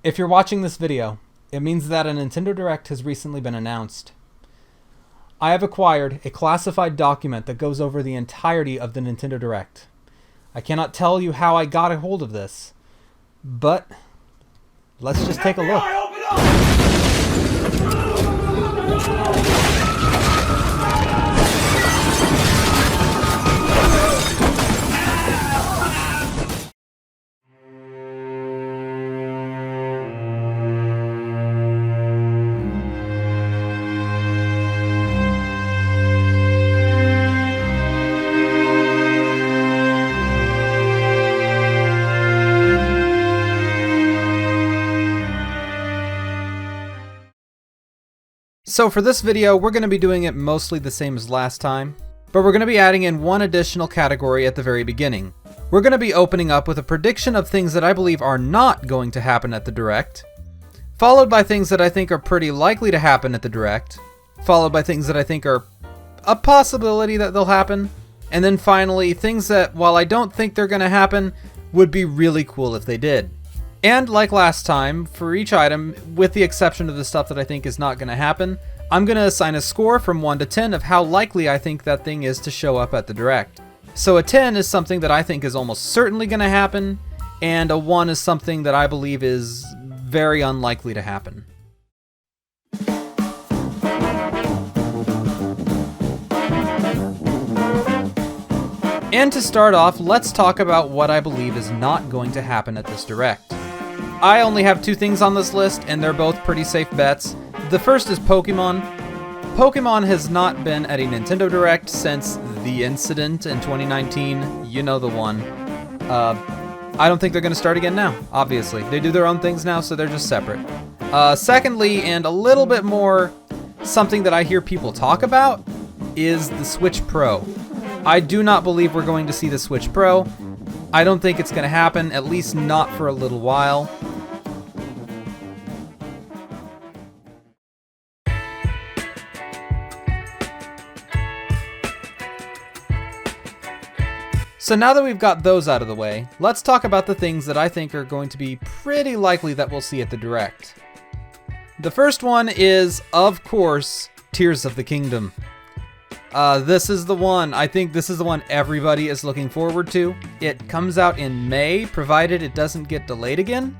If you're watching this video, it means that a Nintendo Direct has recently been announced. I have acquired a classified document that goes over the entirety of the Nintendo Direct. I cannot tell you how I got a hold of this, but let's just take a look. So for this video, we're going to be doing it mostly the same as last time, but we're going to be adding in one additional category at the very beginning. We're going to be opening up with a prediction of things that I believe are not going to happen at the Direct, followed by things that I think are pretty likely to happen at the Direct, followed by things that I think are a possibility that they'll happen, and then finally things that, while I don't think they're going to happen, would be really cool if they did. And like last time, for each item, with the exception of the stuff that I think is not going to happen, I'm going to assign a score from 1 to 10 of how likely I think that thing is to show up at the Direct. So a 10 is something that I think is almost certainly going to happen, and a 1 is something that I believe is very unlikely to happen. And to start off, let's talk about what I believe is not going to happen at this Direct. I only have 2 things on this list, and they're both pretty safe bets. The first is Pokemon. Pokemon has not been at a Nintendo Direct since the incident in 2019. You know the one. I don't think they're going to start again now, obviously. They do their own things now, so they're just separate. Secondly, and a little bit more something that I hear people talk about, is the Switch Pro. I do not believe we're going to see the Switch Pro. I don't think it's going to happen, at least not for a little while. So now that we've got those out of the way, let's talk about the things that I think are going to be pretty likely that we'll see at the Direct. The first one is, of course, Tears of the Kingdom. This is the one. I think this is the one everybody is looking forward to. It comes out in May, provided it doesn't get delayed again.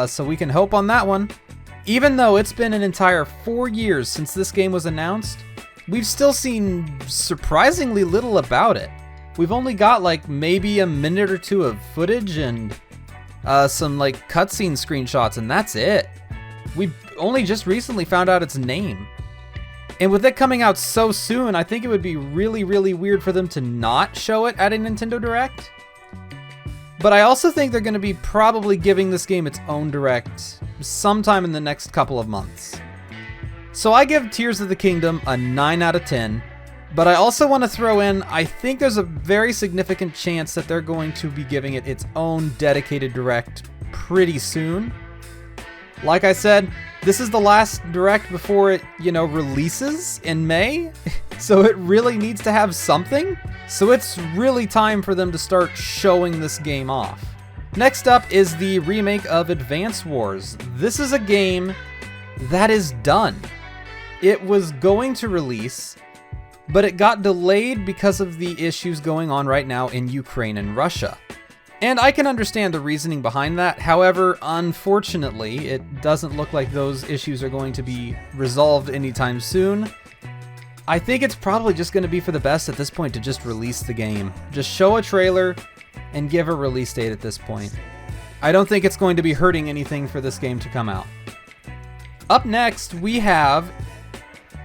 So we can hope on that one. Even though it's been an entire 4 years since this game was announced, we've still seen surprisingly little about it. We've only got like maybe a minute or 2 of footage and some like cutscene screenshots, and that's it. We've only just recently found out its name. And with it coming out so soon, I think it would be really, really weird for them to not show it at a Nintendo Direct. But I also think they're going to be probably giving this game its own Direct sometime in the next couple of months. So I give Tears of the Kingdom a 9 out of 10. But I also want to throw in, I think there's a very significant chance that they're going to be giving it its own dedicated Direct pretty soon. Like I said, this is the last Direct before it, releases in May. So it really needs to have something. So it's really time for them to start showing this game off. Next up is the remake of Advance Wars. This is a game that is done. It was going to release, but it got delayed because of the issues going on right now in Ukraine and Russia. And I can understand the reasoning behind that. However, unfortunately, it doesn't look like those issues are going to be resolved anytime soon. I think it's probably just going to be for the best at this point to just release the game. Just show a trailer and give a release date at this point. I don't think it's going to be hurting anything for this game to come out. Up next, we have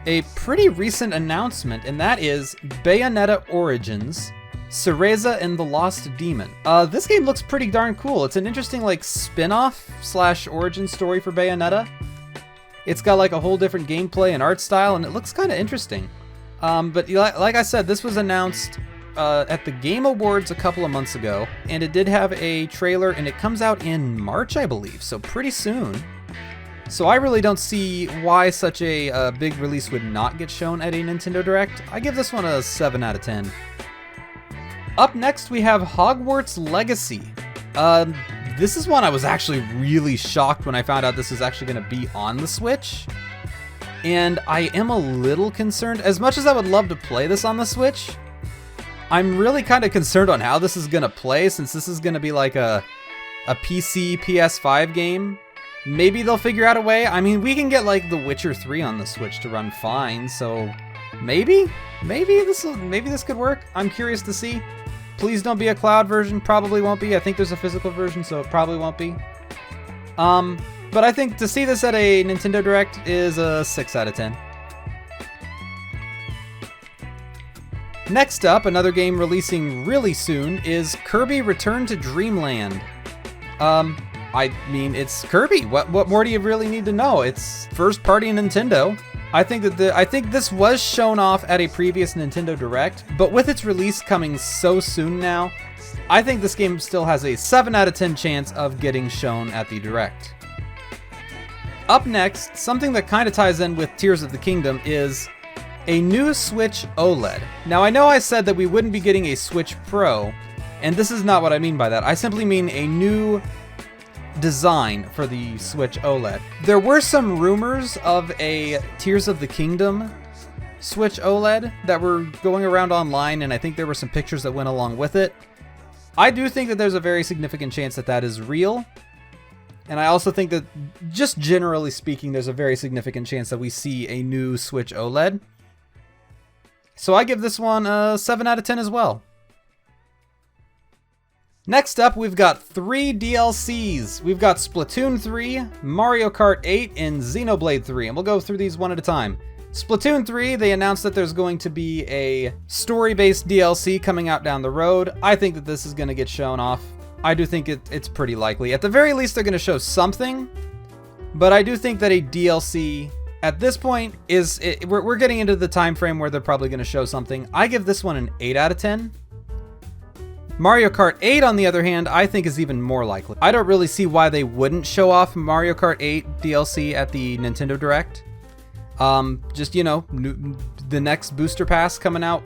a pretty recent announcement, and that is Bayonetta Origins, Cereza and the Lost Demon. This game looks pretty darn cool. It's an interesting spin-off / origin story for Bayonetta. It's got a whole different gameplay and art style, and it looks kind of interesting. But like I said, this was announced at the Game Awards a couple of months ago, and it did have a trailer, and it comes out in March, I believe, so pretty soon. So I really don't see why such a big release would not get shown at a Nintendo Direct. I give this one a 7 out of 10. Up next, we have Hogwarts Legacy. This is one I was actually really shocked when I found out this was actually going to be on the Switch. And I am a little concerned. As much as I would love to play this on the Switch, I'm really kind of concerned on how this is going to play, since this is going to be like a PC PS5 game. Maybe they'll figure out a way. I mean, we can get like The Witcher 3 on the Switch to run fine, so maybe this could work. I'm curious to see. Please don't be a cloud version. Probably won't be. I think there's a physical version, so it probably won't be. But I think to see this at a Nintendo Direct is a 6 out of 10. Next up, another game releasing really soon is Kirby Return to Dreamland. I mean, it's Kirby. What more do you really need to know? It's first party Nintendo. I think this was shown off at a previous Nintendo Direct, but with its release coming so soon now, I think this game still has a 7 out of 10 chance of getting shown at the Direct. Up next, something that kind of ties in with Tears of the Kingdom is a new Switch OLED. Now, I know I said that we wouldn't be getting a Switch Pro, and this is not what I mean by that. I simply mean a new design for the Switch OLED. There were some rumors of a Tears of the Kingdom Switch OLED that were going around online, and I think there were some pictures that went along with it. I do think that there's a very significant chance that that is real, and I also think that, just generally speaking, there's a very significant chance that we see a new Switch OLED. So I give this one a 7 out of 10 as well. Next up, we've got 3 DLCs. We've got Splatoon 3, Mario Kart 8, and Xenoblade 3, and we'll go through these one at a time. Splatoon 3, they announced that there's going to be a story-based DLC coming out down the road. I think that this is going to get shown off. I do think it's pretty likely. At the very least, they're going to show something, but I do think that a DLC at this point we're getting into the time frame where they're probably going to show something. I give this one an 8 out of 10. Mario Kart 8, on the other hand, I think is even more likely. I don't really see why they wouldn't show off Mario Kart 8 DLC at the Nintendo Direct. Just, you know, the next booster pass coming out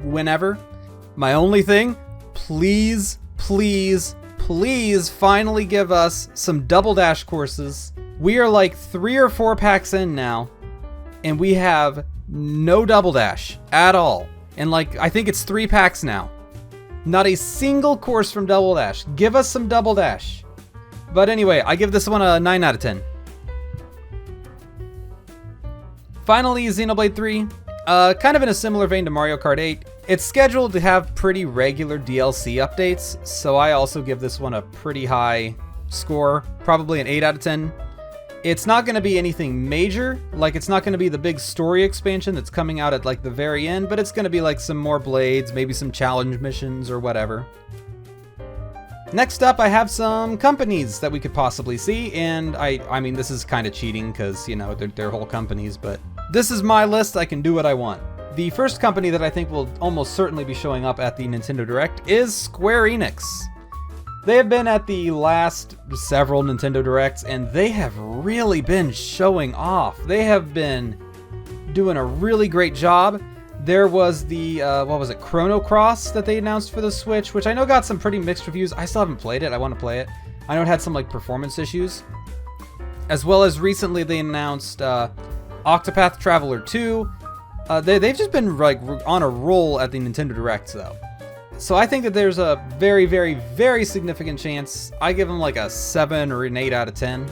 whenever. My only thing, please, please, please finally give us some Double Dash courses. We are like 3 or 4 packs in now, and we have no Double Dash at all. And like, I think it's 3 packs now. Not a single course from Double Dash. Give us some Double Dash. But anyway, I give this one a 9 out of 10. Finally, Xenoblade 3. Kind of in a similar vein to Mario Kart 8. It's scheduled to have pretty regular DLC updates, so I also give this one a pretty high score. Probably an 8 out of 10. It's not going to be anything major, like it's not going to be the big story expansion that's coming out at like the very end, but it's going to be like some more blades, maybe some challenge missions or whatever. Next up, I have some companies that we could possibly see, and I mean, this is kind of cheating because, you know, they're whole companies, but this is my list. I can do what I want. The first company that I think will almost certainly be showing up at the Nintendo Direct is Square Enix. They have been at the last several Nintendo Directs, and they have really been showing off. They have been doing a really great job. There was the, Chrono Cross that they announced for the Switch, which I know got some pretty mixed reviews. I still haven't played it. I want to play it. I know it had some, like, performance issues. As well as recently they announced Octopath Traveler 2. They've just been, like, on a roll at the Nintendo Directs, though. So I think that there's a very, very, very significant chance. I give them like a 7 or an 8 out of 10.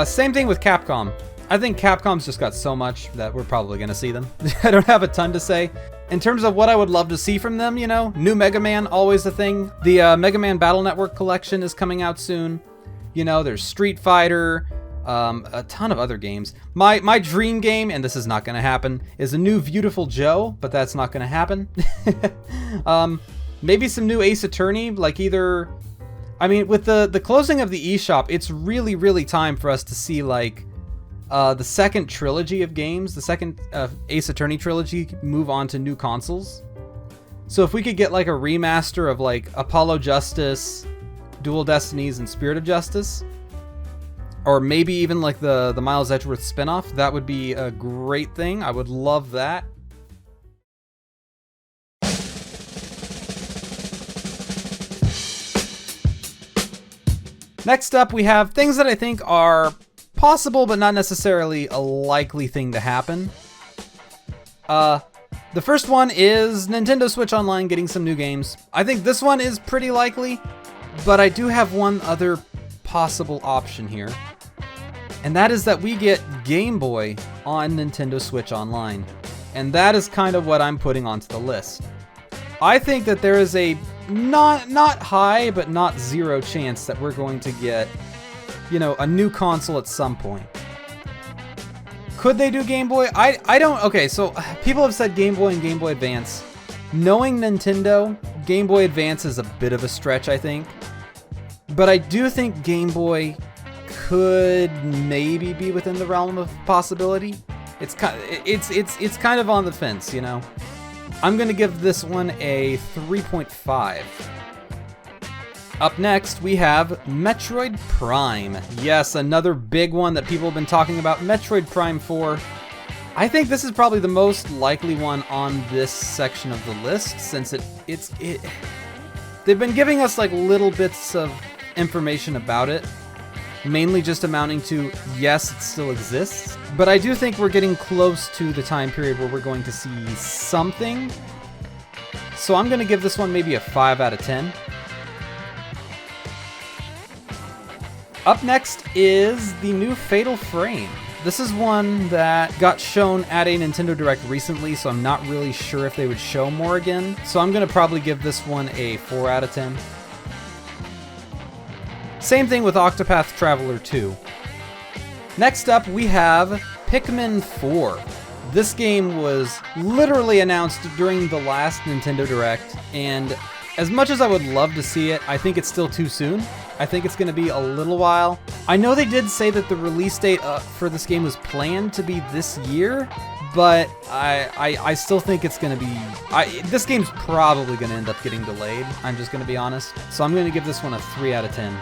Same thing with Capcom. I think Capcom's just got so much that we're probably going to see them. I don't have a ton to say. In terms of what I would love to see from them, you know, new Mega Man, always a thing. The Mega Man Battle Network collection is coming out soon. You know, there's Street Fighter, a ton of other games. My dream game, and this is not going to happen, is a new Viewtiful Joe, but that's not going to happen. Maybe some new Ace Attorney, like either... I mean, with the closing of the eShop, it's really, really time for us to see, like, the second trilogy of games, the second Ace Attorney trilogy, move on to new consoles. So if we could get, like, a remaster of, like, Apollo Justice, Dual Destinies, and Spirit of Justice, or maybe even, like, the Miles Edgeworth spinoff, that would be a great thing. I would love that. Next up, we have things that I think are possible, but not necessarily a likely thing to happen. The first one is Nintendo Switch Online getting some new games. I think this one is pretty likely, but I do have one other possible option here. And that is that we get Game Boy on Nintendo Switch Online. And that is kind of what I'm putting onto the list. I think that there is a not high, but not zero chance that we're going to get, you know, a new console at some point. Could they do Game Boy? I don't... Okay, so people have said Game Boy and Game Boy Advance. Knowing Nintendo, Game Boy Advance is a bit of a stretch, I think. But I do think Game Boy could maybe be within the realm of possibility. It's kind of on the fence, you know. I'm gonna give this one a 3.5. Up next, we have Metroid Prime. Yes, another big one that people have been talking about, Metroid Prime 4. I think this is probably the most likely one on this section of the list, since they've been giving us like little bits of information about it, mainly just amounting to, yes, it still exists, but I do think we're getting close to the time period where we're going to see something. So I'm going to give this one maybe a 5 out of 10. Up next is the new Fatal Frame. This is one that got shown at a Nintendo Direct recently, so I'm not really sure if they would show more again. So I'm going to probably give this one a 4 out of 10. Same thing with Octopath Traveler 2. Next up, we have Pikmin 4. This game was literally announced during the last Nintendo Direct, and as much as I would love to see it, I think it's still too soon. I think it's going to be a little while. I know they did say that the release date for this game was planned to be this year, but I still think it's going to be... this game's probably going to end up getting delayed, I'm just going to be honest. So I'm going to give this one a 3 out of 10.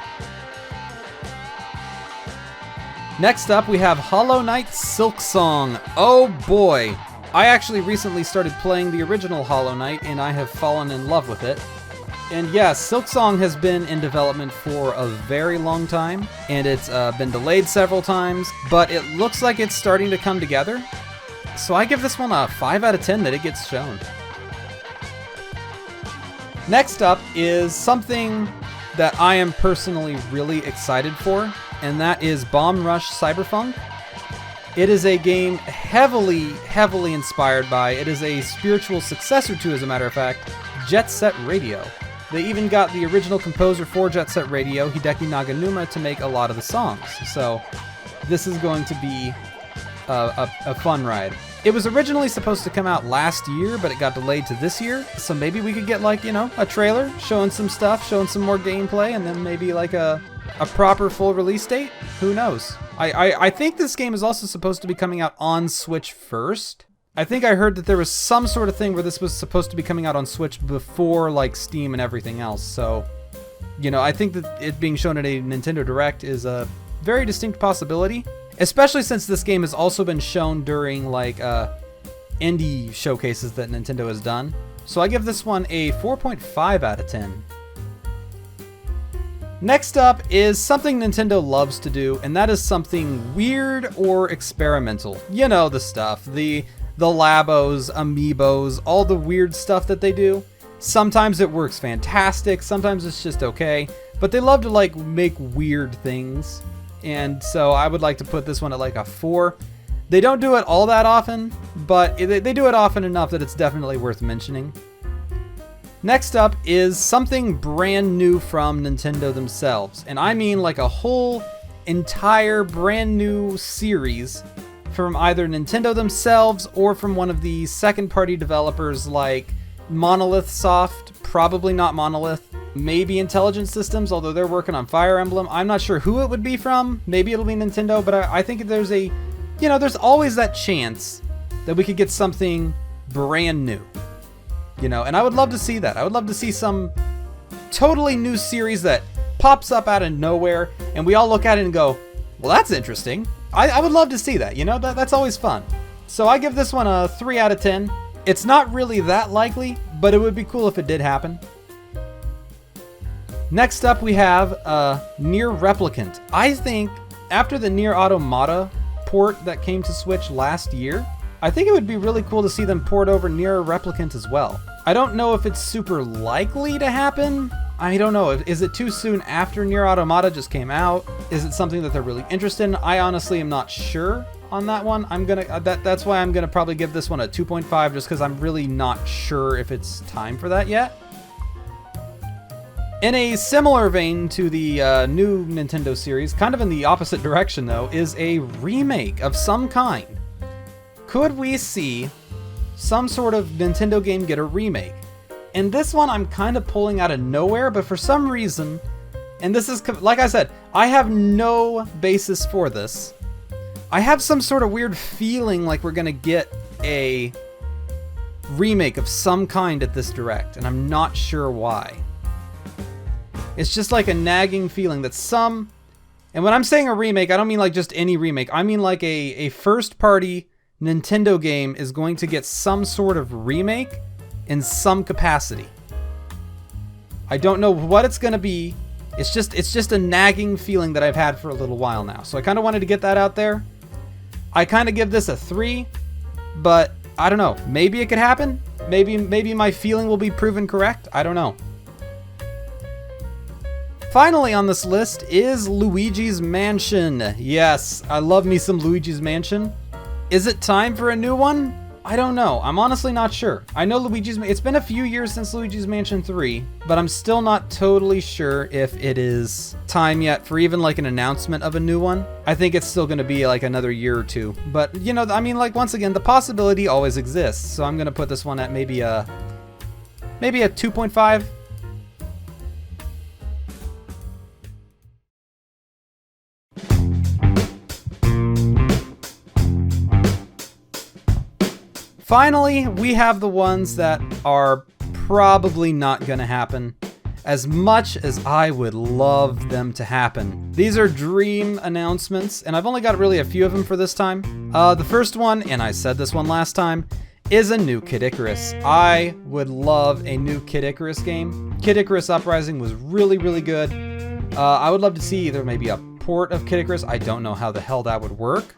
Next up, we have Hollow Knight Silksong. Oh boy! I actually recently started playing the original Hollow Knight, and I have fallen in love with it. And yeah, Silksong has been in development for a very long time, and it's been delayed several times, but it looks like it's starting to come together. So I give this one a 5 out of 10 that it gets shown. Next up is something that I am personally really excited for, and that is Bomb Rush Cyberpunk. It is a game heavily inspired by, it is a spiritual successor to, as a matter of fact, Jet Set Radio. They even got the original composer for Jet Set Radio, Hideki Naganuma, to make a lot of the songs. So this is going to be a fun ride. It was originally supposed to come out last year, but it got delayed to this year. So maybe we could get, like, you know, a trailer showing some stuff, showing some more gameplay, and then maybe like a proper full release date? Who knows? I think this game is also supposed to be coming out on Switch first. I think I heard that there was some sort of thing where this was supposed to be coming out on Switch before, like, Steam and everything else. So, you know, I think that it being shown at a Nintendo Direct is a very distinct possibility. Especially since this game has also been shown during, like, indie showcases that Nintendo has done. So I give this one a 4.5 out of 10. Next up is something Nintendo loves to do, and that is something weird or experimental. You know the stuff. The Labos, Amiibos, all the weird stuff that they do. Sometimes it works fantastic, sometimes it's just okay, but they love to, like, make weird things. And so I would like to put this one at like a 4. They don't do it all that often, but they do it often enough that it's definitely worth mentioning. Next up is something brand new from Nintendo themselves. And I mean like a whole entire brand new series from either Nintendo themselves or from one of the second-party developers like Monolith Soft, probably not Monolith, maybe Intelligent Systems, although they're working on Fire Emblem. I'm not sure who it would be from. Maybe it'll be Nintendo, but I think there's there's always that chance that we could get something brand new. You know, and I would love to see that. I would love to see some totally new series that pops up out of nowhere, and we all look at it and go, well, that's interesting. I would love to see that, you know? That's always fun. So I give this one a 3 out of 10. It's not really that likely, but it would be cool if it did happen. Next up, we have Nier Replicant. I think after the Nier Automata port that came to Switch last year, I think it would be really cool to see them port over Nier Replicant as well. I don't know if it's super likely to happen. I don't know. Is it too soon after Nier Automata just came out? Is it something that they're really interested in? I honestly am not sure on that one. That's why I'm gonna probably give this one a 2.5, just because I'm really not sure if it's time for that yet. In a similar vein to the new Nintendo series, kind of in the opposite direction though, is a remake of some kind. Could we see some sort of Nintendo game get a remake? And this one I'm kind of pulling out of nowhere, but for some reason, and this is, like I said, I have no basis for this. I have some sort of weird feeling like we're gonna get a remake of some kind at this Direct, and I'm not sure why. It's just like a nagging feeling that some, and when I'm saying a remake, I don't mean like just any remake. I mean like a first-party Nintendo game is going to get some sort of remake in some capacity. I don't know what it's going to be. It's just a nagging feeling that I've had for a little while now. So I kind of wanted to get that out there. I kind of give this a 3, but I don't know. Maybe it could happen. Maybe my feeling will be proven correct. I don't know. Finally on this list is Luigi's Mansion. Yes, I love me some Luigi's Mansion. Is it time for a new one? I don't know. I'm honestly not sure. I know it's been a few years since Luigi's Mansion 3, but I'm still not totally sure if it is time yet for even like an announcement of a new one. I think it's still going to be like another year or two. But, you know, I mean, like, once again, the possibility always exists. So I'm going to put this one at maybe a 2.5. Finally, we have the ones that are probably not going to happen, as much as I would love them to happen. These are dream announcements, and I've only got really a few of them for this time. The first one, and I said this one last time, is a new Kid Icarus. I would love a new Kid Icarus game. Kid Icarus Uprising was really, really good. I would love to see either maybe a port of Kid Icarus. I don't know how the hell that would work,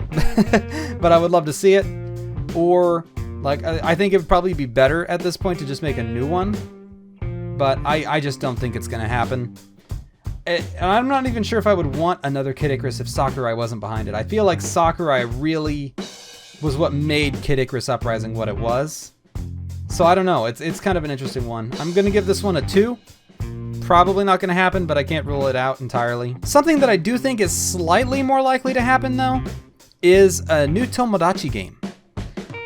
but I would love to see it. Or, like, I think it would probably be better at this point to just make a new one. But I just don't think it's going to happen. And I'm not even sure if I would want another Kid Icarus if Sakurai wasn't behind it. I feel like Sakurai really was what made Kid Icarus Uprising what it was. So I don't know. It's kind of an interesting one. I'm going to give this one a 2. Probably not going to happen, but I can't rule it out entirely. Something that I do think is slightly more likely to happen, though, is a new Tomodachi game.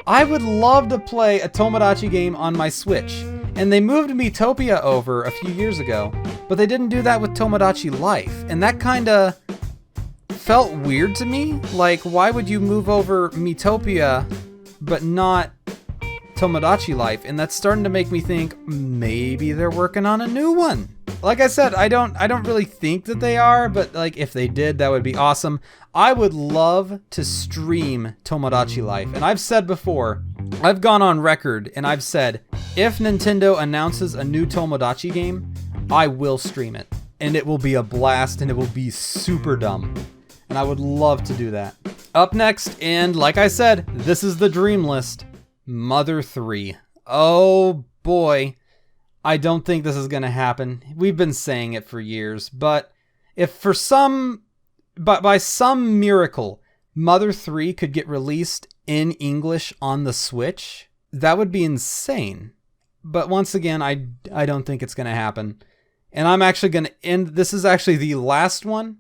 I would love to play a Tomodachi game on my Switch, and they moved Miitopia over a few years ago, but they didn't do that with Tomodachi Life, and that kinda felt weird to me. Like, why would you move over Miitopia, but not Tomodachi Life? And that's starting to make me think maybe they're working on a new one. Like I said, I don't really think that they are, but like if they did, that would be awesome. I would love to stream Tomodachi Life. And I've said before, I've gone on record and I've said, if Nintendo announces a new Tomodachi game, I will stream it. And it will be a blast and it will be super dumb. And I would love to do that. Up next, and like I said, this is the dream list, Mother 3. Oh boy. I don't think this is going to happen. We've been saying it for years, but if for by some miracle, Mother 3 could get released in English on the Switch, that would be insane. But once again, I don't think it's going to happen. And I'm actually going to end, this is actually the last one,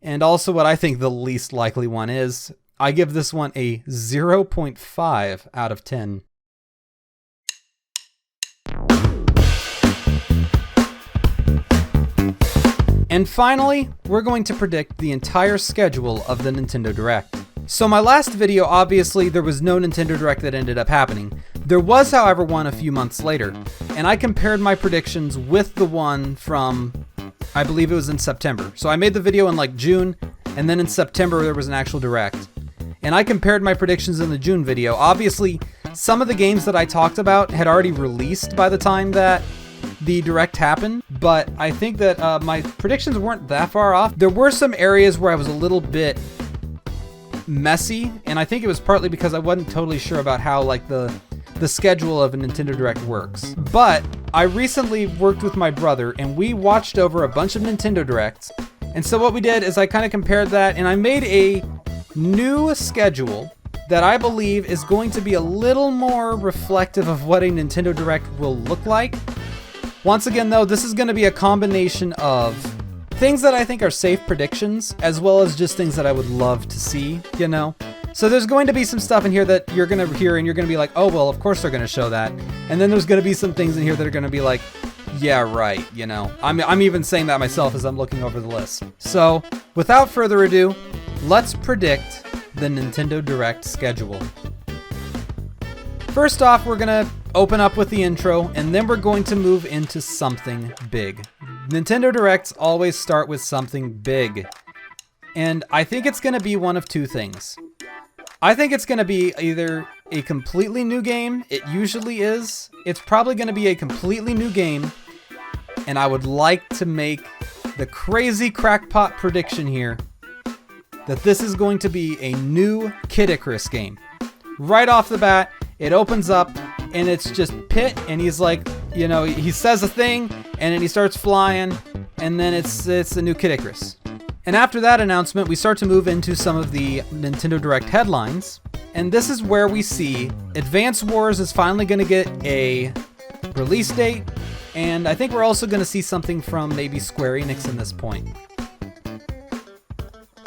and also what I think the least likely one is. I give this one a 0.5 out of 10. And finally, we're going to predict the entire schedule of the Nintendo Direct. So my last video, obviously, there was no Nintendo Direct that ended up happening. There was, however, one a few months later, and I compared my predictions with the one from, I believe it was in September. So I made the video in like June, and then in September there was an actual Direct. And I compared my predictions in the June video. Obviously, some of the games that I talked about had already released by the time that the Direct happen, but I think that my predictions weren't that far off. There were some areas where I was a little bit messy, and I think it was partly because I wasn't totally sure about how like the schedule of a Nintendo Direct works. But I recently worked with my brother and we watched over a bunch of Nintendo Directs. And so what we did is I kind of compared that and I made a new schedule that I believe is going to be a little more reflective of what a Nintendo Direct will look like. Once again though, this is going to be a combination of things that I think are safe predictions, as well as just things that I would love to see, you know? So there's going to be some stuff in here that you're going to hear and you're going to be like, oh, well, of course they're going to show that. And then there's going to be some things in here that are going to be like, yeah, right, you know? I'm even saying that myself as I'm looking over the list. So without further ado, let's predict the Nintendo Direct schedule. First off, we're going to open up with the intro, and then we're going to move into something big. Nintendo Directs always start with something big. And I think it's going to be one of two things. I think it's going to be either a completely new game. It usually is. It's probably going to be a completely new game. And I would like to make the crazy crackpot prediction here that this is going to be a new Kid Icarus game. Right off the bat, it opens up and it's just Pit, and he's like, you know, he says a thing and then he starts flying, and then it's a new Kid Icarus. And after that announcement, we start to move into some of the Nintendo Direct headlines. And this is where we see Advance Wars is finally going to get a release date. And I think we're also going to see something from maybe Square Enix in this point.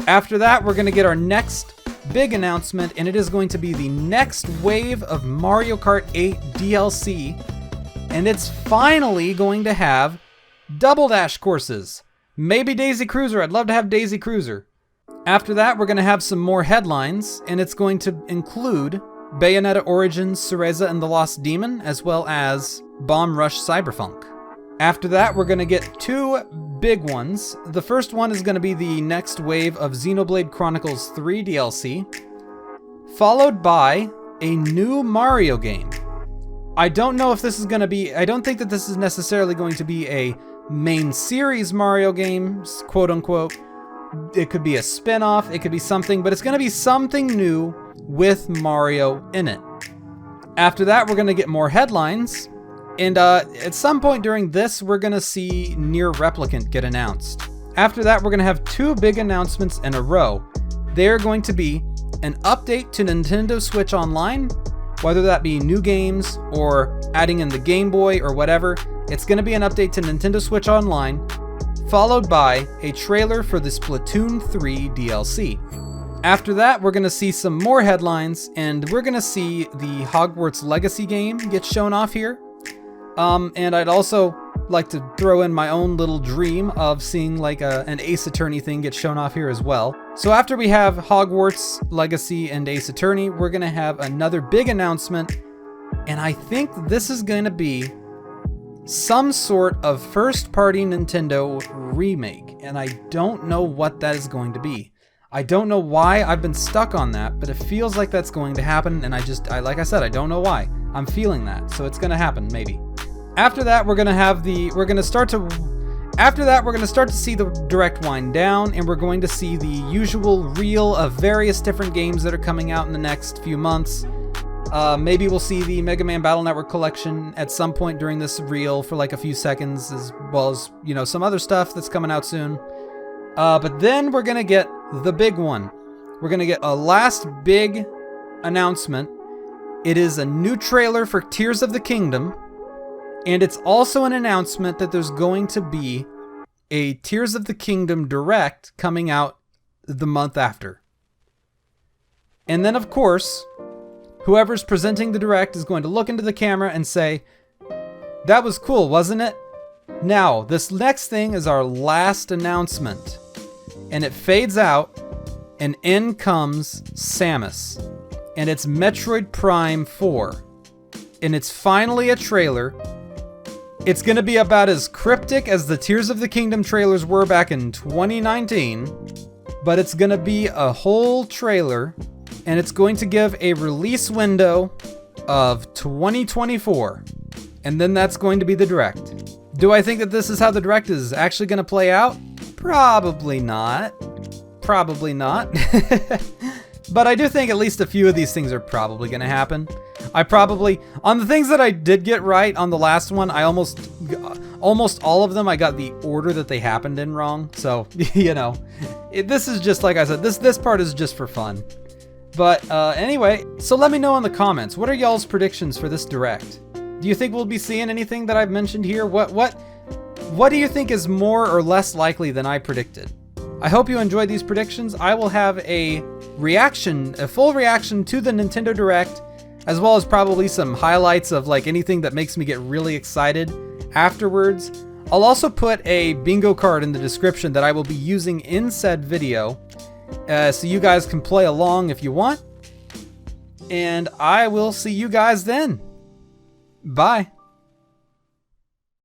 After that, we're going to get our next big announcement, and it is going to be the next wave of Mario Kart 8 DLC. And it's finally going to have Double Dash courses. Maybe Daisy Cruiser. I'd love to have Daisy Cruiser. After that, we're going to have some more headlines, and it's going to include Bayonetta Origins, Cereza and the Lost Demon, as well as Bomb Rush Cyberpunk. After that, we're going to get two big ones. The first one is going to be the next wave of Xenoblade Chronicles 3 DLC, followed by a new Mario game. I don't know if this is going to be... I don't think that this is necessarily going to be a main series Mario game, quote unquote. It could be a spin-off, it could be something, but it's going to be something new with Mario in it. After that, we're going to get more headlines, and at some point during this, we're going to see Nier Replicant get announced. After that, we're going to have two big announcements in a row. They're going to be an update to Nintendo Switch Online, whether that be new games or adding in the Game Boy or whatever. It's going to be an update to Nintendo Switch Online, followed by a trailer for the Splatoon 3 DLC. After that, we're going to see some more headlines, and we're going to see the Hogwarts Legacy game get shown off here. And I'd also like to throw in my own little dream of seeing like an Ace Attorney thing get shown off here as well. So after we have Hogwarts Legacy and Ace Attorney, we're going to have another big announcement, and I think this is going to be some sort of first-party Nintendo remake, and I don't know what that is going to be. I don't know why I've been stuck on that, but it feels like that's going to happen, and like I said, I don't know why. I'm feeling that, so it's going to happen, maybe. After that, we're going to start to see the Direct wind down, and we're going to see the usual reel of various different games that are coming out in the next few months. Maybe we'll see the Mega Man Battle Network collection at some point during this reel for like a few seconds, as well as, you know, some other stuff that's coming out soon. But then we're going to get the big one. We're going to get a last big announcement. It is a new trailer for Tears of the Kingdom. And it's also an announcement that there's going to be a Tears of the Kingdom Direct coming out the month after. And then, of course, whoever's presenting the Direct is going to look into the camera and say, "That was cool, wasn't it? Now, this next thing is our last announcement." And it fades out, and in comes Samus. And it's Metroid Prime 4. And it's finally a trailer. It's going to be about as cryptic as the Tears of the Kingdom trailers were back in 2019. But it's going to be a whole trailer. And it's going to give a release window of 2024. And then that's going to be the Direct. Do I think that this is how the Direct is actually going to play out? Probably not. Probably not. But I do think at least a few of these things are probably going to happen. On the things that I did get right on the last one, I almost all of them, I got the order that they happened in wrong. So, you know, this is just, like I said, this part is just for fun. But anyway, so let me know in the comments, what are y'all's predictions for this Direct? Do you think we'll be seeing anything that I've mentioned here? What do you think is more or less likely than I predicted? I hope you enjoyed these predictions. I will have a full reaction to the Nintendo Direct, as well as probably some highlights of like anything that makes me get really excited afterwards. I'll also put a bingo card in the description that I will be using in said video, so you guys can play along if you want. And I will see you guys then. Bye.